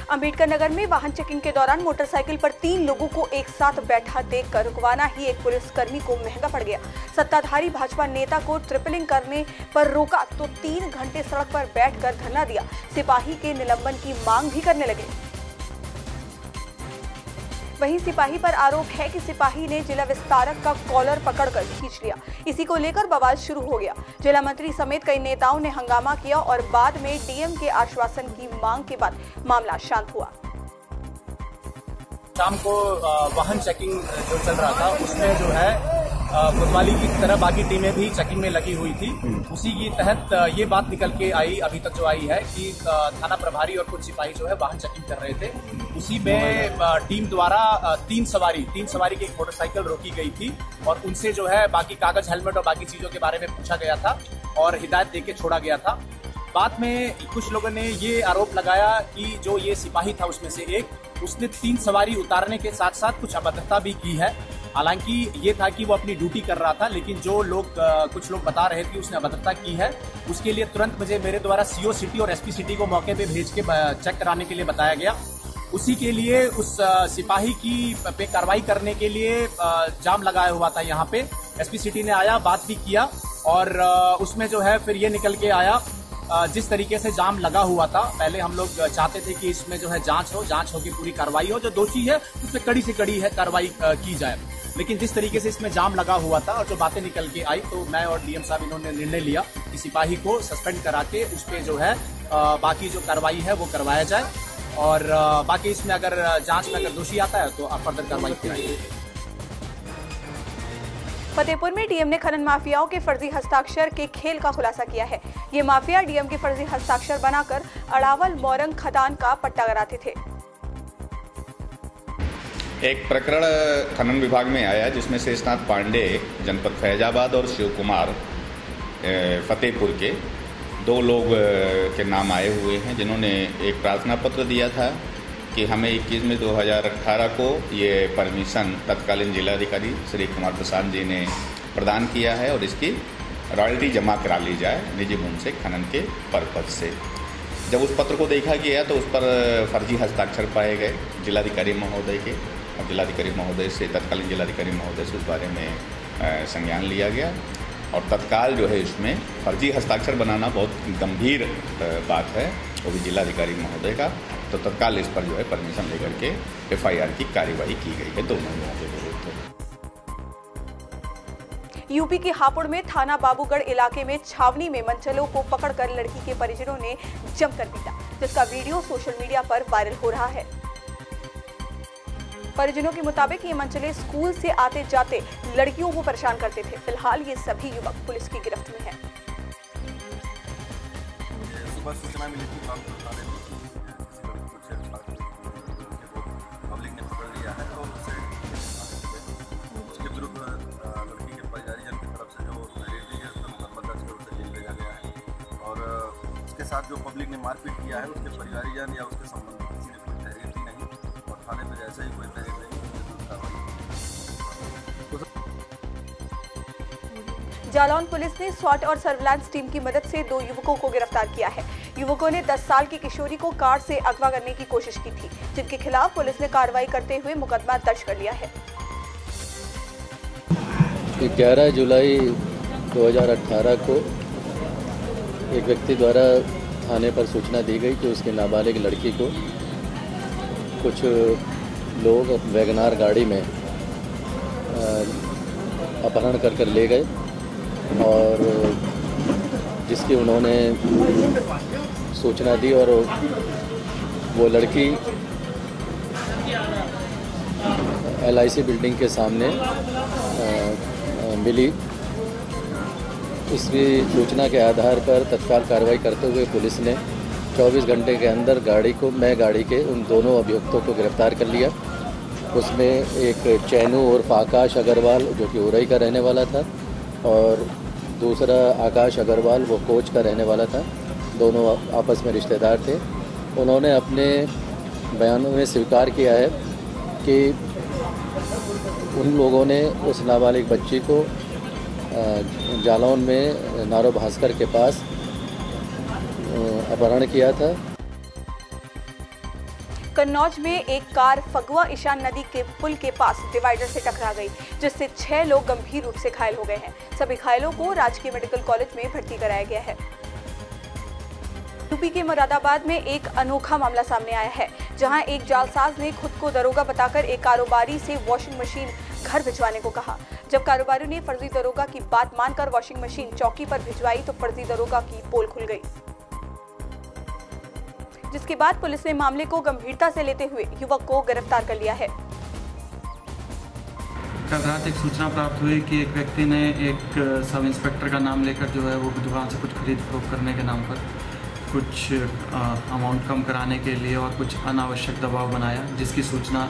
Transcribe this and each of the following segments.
अंबेडकर नगर में वाहन चेकिंग के दौरान मोटरसाइकिल पर 3 लोगों को एक साथ बैठा देखकर रुकवाना ही एक पुलिसकर्मी को महंगा पड़ गया। सत्ताधारी भाजपा नेता को ट्रिपलिंग करने पर रोका तो 3 घंटे सड़क पर बैठकर धरना दिया। सिपाही के निलंबन की मांग भी करने लगे। वहीं सिपाही पर आरोप है कि सिपाही ने जिला विस्तारक का कॉलर पकड़कर खींच लिया। इसी को लेकर बवाल शुरू हो गया। जिला मंत्री समेत कई नेताओं ने हंगामा किया और बाद में डीएम के आश्वासन की मांग के बाद मामला शांत हुआ। शाम को वाहन चेकिंग जो चल रहा था उसमें जो है कोतवाली की तरह बाकी टीमें भी चेकिंग में लगी हुई थी। उसी के तहत ये बात निकल के आई, अभी तक जो आई है कि थाना प्रभारी और कुछ सिपाही जो है वाहन चेकिंग कर रहे थे। उसी में टीम द्वारा तीन सवारी की एक मोटरसाइकिल रोकी गई थी और उनसे जो है बाकी कागज, हेलमेट और बाकी चीजों के बारे में पूछा गया था और हिदायत देके छोड़ा गया था। बाद में कुछ लोगों ने ये आरोप लगाया कि जो ये सिपाही था उसमें से एक, उसने 3 सवारी उतारने के साथ साथ कुछ अभद्रता भी की है। हालांकि ये था कि वो अपनी ड्यूटी कर रहा था, लेकिन जो लोग कुछ लोग बता रहे थे कि उसने अभद्रता की है, उसके लिए तुरंत मेरे द्वारा सीओ सिटी और एसपी सिटी को मौके पे भेज के चेक कराने के लिए बताया गया। उसी के लिए उस सिपाही की पे कार्रवाई करने के लिए जाम लगाया हुआ था। यहाँ पे एसपी सिटी ने आया, बात भी किया और उसमें जो है फिर ये निकल के आया जिस तरीके से जाम लगा हुआ था। पहले हम लोग चाहते थे कि इसमें जो है जांच हो की पूरी कार्रवाई हो, जो दोषी है उस पर कड़ी से कड़ी है कार्रवाई की जाए। लेकिन जिस तरीके से इसमें जाम लगा हुआ था और जो बातें निकल के आई, तो मैं और डीएम साहब इन्होंने निर्णय लिया कि सिपाही को सस्पेंड करा के उस पर जो है बाकी जो कार्रवाई है वो करवाया जाए और बाकी इसमें अगर जांच में अगर दोषी आता है तो फर्दर कार्रवाई की जाएगी। फतेहपुर में डीएम ने खनन माफियाओं के फर्जी हस्ताक्षर के खेल का खुलासा किया है। ये माफिया डीएम के फर्जी हस्ताक्षर बनाकर अड़ावल मोरंग खदान का पट्टा कराते थे। एक प्रकरण खनन विभाग में आया जिसमें शेषनाथ पांडे जनपद फैजाबाद और शिव कुमार फतेहपुर के 2 लोग के नाम आए हुए हैं, जिन्होंने एक प्रार्थना पत्र दिया था कि हमें 21 में 2018 को ये परमिशन तत्कालीन जिलाधिकारी श्री कुमार प्रसाद जी ने प्रदान किया है और इसकी रॉयल्टी जमा करा ली जाए निजी भूमि से खनन के पर्पज से। जब उस पत्र को देखा गया तो उस पर फर्जी हस्ताक्षर पाए गए जिलाधिकारी महोदय के और जिलाधिकारी महोदय से तत्कालीन जिलाधिकारी महोदय से उस बारे में संज्ञान लिया गया और तत्काल जो है इसमें फर्जी हस्ताक्षर बनाना बहुत गंभीर बात है, वो भी जिलाधिकारी महोदय का। तो तत्काल इस पर जो है परमिशन लेकर के एफआईआर की कार्यवाही की गई है दोनों लोगों के विरुद्ध। यूपी के हापुड़ में थाना बाबूगढ़ इलाके में छावनी में मंचलों को पकड़कर लड़की के परिजनों ने जमकर पीटा, जिसका वीडियो सोशल मीडिया पर वायरल हो रहा है। परिजनों के मुताबिक ये मंचले स्कूल से आते जाते लड़कियों को परेशान करते थे। फिलहाल ये सभी युवक पुलिस की गिरफ्त में हैं। सुबह सूचना मिली थी पब्लिक ने पकड़ लिया है और उसके विरुद्ध लड़की के परिजन की तरफ से जो रेडी है उसमें मुकदमा दर्ज कर उसे जेल भेजा गया है और उसके साथ जो पब्लिक ने मारपीट किया है उसके परिजन या उसके संबंधित किसी ने कोई तहरीर दी नहीं और थाने में जैसे ही कोई तहरीर नहीं। जालौन पुलिस ने स्वाट और सर्विलांस टीम की मदद से 2 युवकों को गिरफ्तार किया है। युवकों ने 10 साल की किशोरी को कार से अगवा करने की कोशिश की थी, जिनके खिलाफ पुलिस ने कार्रवाई करते हुए मुकदमा दर्ज कर लिया है। 11 जुलाई 2018 को एक व्यक्ति द्वारा थाने पर सूचना दी गई कि उसकी नाबालिग लड़की को कुछ लोग वैगनार गाड़ी में अपहरण कर ले गए और जिसकी उन्होंने सूचना दी और वो लड़की LIC बिल्डिंग के सामने मिली। इसकी सूचना के आधार पर तत्काल कार्रवाई करते हुए पुलिस ने 24 घंटे के अंदर गाड़ी के उन दोनों अभियुक्तों को गिरफ्तार कर लिया। उसमें एक चैनू उर्फ आकाश अग्रवाल जो कि उरई का रहने वाला था और दूसरा आकाश अग्रवाल वो कोच का रहने वाला था। दोनों आपस में रिश्तेदार थे। उन्होंने अपने बयानों में स्वीकार किया है कि उन लोगों ने उस नाबालिग बच्ची को जालौन में नारो भास्कर के पास अपहरण किया था। कन्नौज में एक कार फगुआ ईशान नदी के पुल के पास डिवाइडर से टकरा गई, जिससे 6 लोग गंभीर रूप से घायल हो गए हैं। सभी घायलों को राजकीय मेडिकल कॉलेज में भर्ती कराया गया है। यूपी के मुरादाबाद में एक अनोखा मामला सामने आया है, जहां एक जालसाज ने खुद को दरोगा बताकर एक कारोबारी से वॉशिंग मशीन घर भिजवाने को कहा। जब कारोबारी ने फर्जी दरोगा की बात मानकर वॉशिंग मशीन चौकी पर भिजवाई तो फर्जी दरोगा की पोल खुल गई, जिसके बाद पुलिस ने मामले को गंभीरता से लेते हुए युवक को गिरफ्तार कर लिया है। कल रात एक सूचना प्राप्त हुई कि एक व्यक्ति ने एक सब इंस्पेक्टर का नाम लेकर जो है वो दुकान से कुछ खरीद फरोख्त करने के नाम पर कुछ अमाउंट कम कराने के लिए और कुछ अनावश्यक दबाव बनाया, जिसकी सूचना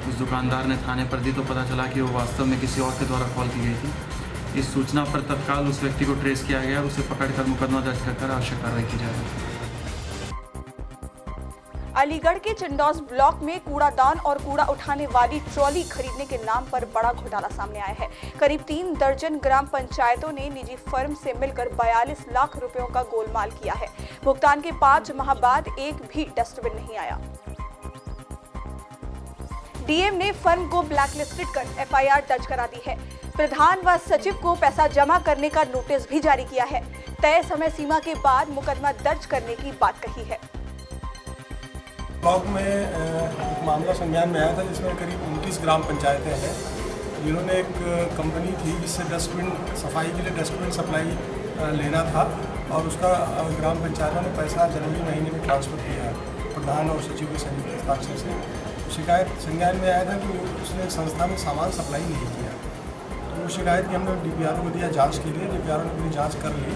उस दुकानदार ने थाने पर दी तो पता चला कि वो वास्तव में किसी और के द्वारा कॉल की गई थी। इस सूचना पर तत्काल उस व्यक्ति को ट्रेस किया गया, उसे पकड़कर मुकदमा दर्ज कर आवश्यक कार्रवाई की जाएगी। अलीगढ़ के चिंडौस ब्लॉक में कूड़ादान और कूड़ा उठाने वाली ट्रॉली खरीदने के नाम पर बड़ा घोटाला सामने आया है। करीब 3 दर्जन ग्राम पंचायतों ने निजी फर्म से मिलकर 42 लाख रुपयों का गोलमाल किया है। भुगतान के 5 माह बाद एक भी डस्टबिन नहीं आया। डीएम ने फर्म को ब्लैकलिस्टेड कर एफआईआर दर्ज करा दी है। प्रधान व सचिव को पैसा जमा करने का नोटिस भी जारी किया है। तय समय सीमा के बाद मुकदमा दर्ज करने की बात कही है। ब्लॉक में एक मामला संज्ञान में आया था, जिसमें करीब 29 ग्राम पंचायतें हैं, जिन्होंने एक कंपनी थी जिससे डस्टबिन सफाई के लिए डस्टबिन सप्लाई लेना था और उसका ग्राम पंचायतों ने पैसा जनवरी महीने में ट्रांसफ़र किया है प्रधान और सचिव के संयुक्त हस्ताक्षर से। शिकायत संज्ञान में आया था कि उसने संस्था में सामान सप्लाई नहीं किया, तो वो शिकायत की हमने डीपीआरओ को दिया जाँच के लिए। डीपीआरओ ने पूरी जाँच कर ली।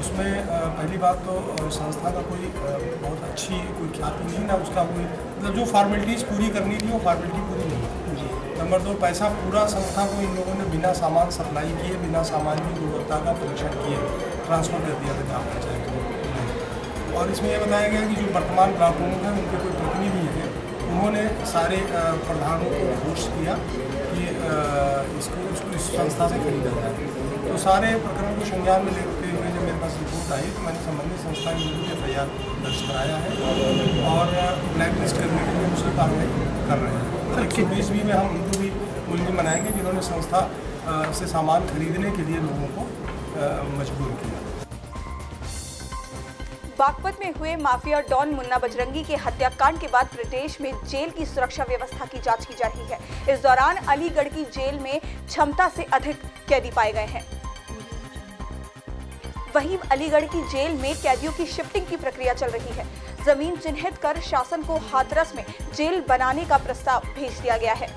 उसमें पहली बात तो संस्था का कोई बहुत अच्छी कोई ख्याति नहीं, ना उसका कोई मतलब जो फॉर्मेलिटीज़ पूरी करनी थी वो फॉर्मेलिटी पूरी नहीं थी। नंबर 2, पैसा पूरा संस्था को इन लोगों ने बिना सामान सप्लाई किए, बिना सामान की गुणवत्ता का परीक्षण किए ट्रांसफ़र कर दिया था ग्राम पंचायत को। और इसमें यह बताया गया कि जो वर्तमान ग्राम प्रमुख हैं उनके कोई प्रतिनिधि हैं, उन्होंने सारे प्रधानों को घोषित किया कि इसको इस संस्था से खरीदा जाए। तो सारे प्रकरण को संज्ञान में लेते हुए जब मेरे पास रिपोर्ट आई तो मैंने संबंधित संस्था के विरुद्ध एफआईआर दर्ज कराया है और ब्लैकलिस्ट करने के लिए उसकी कार्रवाई कर रहे हैं। 120 में हम उनको भी मुलजिम बनाएंगे जिन्होंने संस्था से सामान खरीदने के लिए लोगों को मजबूर किया। बागपत में हुए माफिया डॉन मुन्ना बजरंगी के हत्याकांड के बाद प्रदेश में जेल की सुरक्षा व्यवस्था की जांच की जा रही है। इस दौरान अलीगढ़ की जेल में क्षमता से अधिक कैदी पाए गए हैं। वहीं अलीगढ़ की जेल में कैदियों की शिफ्टिंग की प्रक्रिया चल रही है। जमीन चिन्हित कर शासन को हाथरस में जेल बनाने का प्रस्ताव भेज दिया गया है।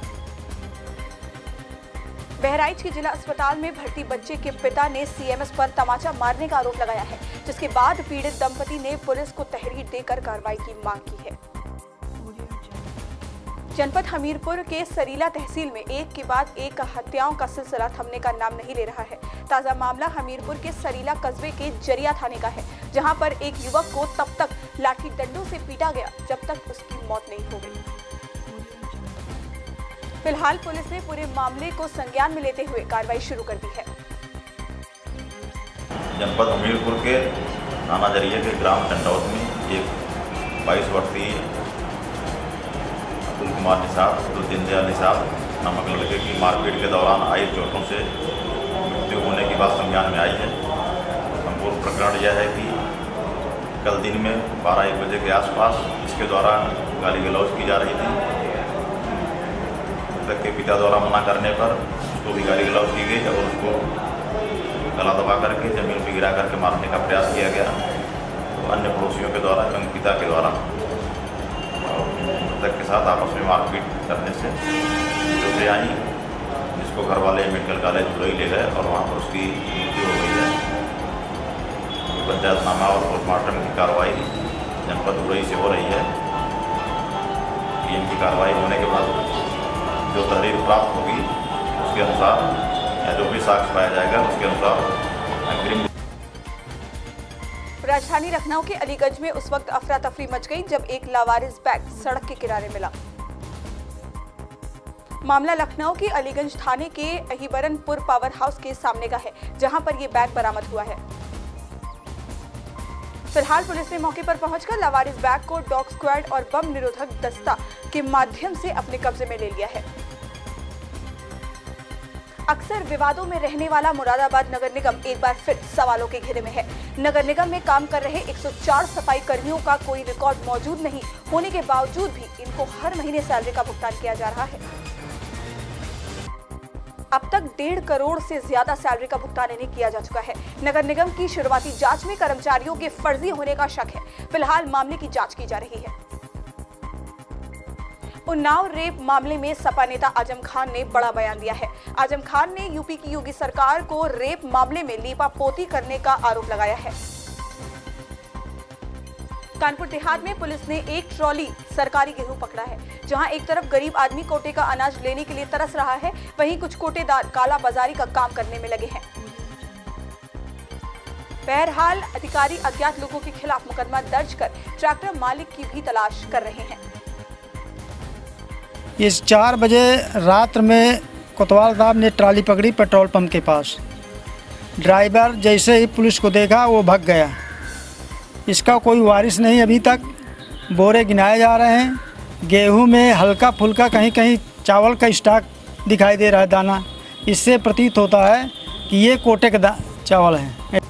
बहराइच के जिला अस्पताल में भर्ती बच्चे के पिता ने सीएमएस पर तमाचा मारने का आरोप लगाया है, जिसके बाद पीड़ित दंपति ने पुलिस को तहरीर देकर कार्रवाई की मांग की है। जनपद हमीरपुर के सरीला तहसील में एक के बाद एक हत्याओं का सिलसिला थमने का नाम नहीं ले रहा है। ताजा मामला हमीरपुर के सरीला कस्बे के जरिया थाने का है, जहां पर एक युवक को तब तक लाठी डंडों से पीटा गया जब तक उसकी मौत नहीं हो गई। फिलहाल पुलिस ने पूरे मामले को संज्ञान में लेते हुए कार्रवाई शुरू कर दी है। जनपद हमीरपुर के थाना जरिए के ग्राम टंडौत में एक 22 वर्षीय अब्दुल कुमार निसार दीनदयाल निसार नामक लड़के की मारपीट के दौरान आई चोटों से मृत्यु होने की बात संज्ञान में आई है। संपूर्ण प्रकरण यह है कि कल दिन में 12-1 बजे के आसपास इसके द्वारा गाली गलौज की जा रही थी। मृतक के पिता द्वारा मना करने पर उसको भी गाली गलौज की गई और उसको गला दबा करके जमीन पर गिरा करके मारने का प्रयास किया गया। तो अन्य पड़ोसियों के द्वारा एवं पिता के द्वारा मृतक के साथ आपस में मारपीट करने से चोटें आई, जिसको घर वाले मेडिकल कॉलेज उड़ई ले गए और वहाँ पर उसकी मृत्यु हो गई है। पंचायतनामा और पोस्टमार्टम की कार्रवाई जनपद उड़ई से हो रही है। इनकी कार्रवाई होने के बाद जो तहरीर प्राप्त होगी उसके अनुसार या जो भी साक्ष्य पाया जाएगा उसके अनुसार अग्रिम। राजधानी लखनऊ के अलीगंज में उस वक्त अफरा तफरी मच गई जब एक लावारिस बैग सड़क के किनारे मिला। मामला लखनऊ के अलीगंज थाने के अहिबरनपुर पावर हाउस के सामने का है, जहां पर यह बैग बरामद हुआ है। फिलहाल पुलिस ने मौके पर पहुंचकर लावारिस बैग को डॉग स्क्वाड और बम निरोधक दस्ता के माध्यम से अपने कब्जे में ले लिया है। अक्सर विवादों में रहने वाला मुरादाबाद नगर निगम एक बार फिर सवालों के घेरे में है। नगर निगम में काम कर रहे 104 सफाई कर्मियों का कोई रिकॉर्ड मौजूद नहीं होने के बावजूद भी इनको हर महीने सैलरी का भुगतान किया जा रहा है। अब तक 1.5 करोड़ से ज्यादा सैलरी का भुगतान इन्हें किया जा चुका है। नगर निगम की शुरुआती जांच में कर्मचारियों के फर्जी होने का शक है। फिलहाल मामले की जांच की जा रही है। उन्नाव रेप मामले में सपा नेता आजम खान ने बड़ा बयान दिया है। आजम खान ने यूपी की योगी सरकार को रेप मामले में लीपापोती करने का आरोप लगाया है। कानपुर देहात में पुलिस ने एक ट्रॉली सरकारी गेहूं पकड़ा है। जहां एक तरफ गरीब आदमी कोटे का अनाज लेने के लिए तरस रहा है, वहीं कुछ कोटेदार काला बाजारी का काम करने में लगे हैं। बहरहाल अधिकारी अज्ञात लोगों के खिलाफ मुकदमा दर्ज कर ट्रैक्टर मालिक की भी तलाश कर रहे हैं। इस 4 बजे रात में कोतवाल साहब ने ट्राली पकड़ी पेट्रोल पंप के पास। ड्राइवर जैसे ही पुलिस को देखा वो भाग गया। इसका कोई वारिस नहीं अभी तक। बोरे गिनाए जा रहे हैं। गेहूं में हल्का फुल्का कहीं कहीं चावल का स्टॉक दिखाई दे रहा है दाना। इससे प्रतीत होता है कि ये कोटे का चावल है।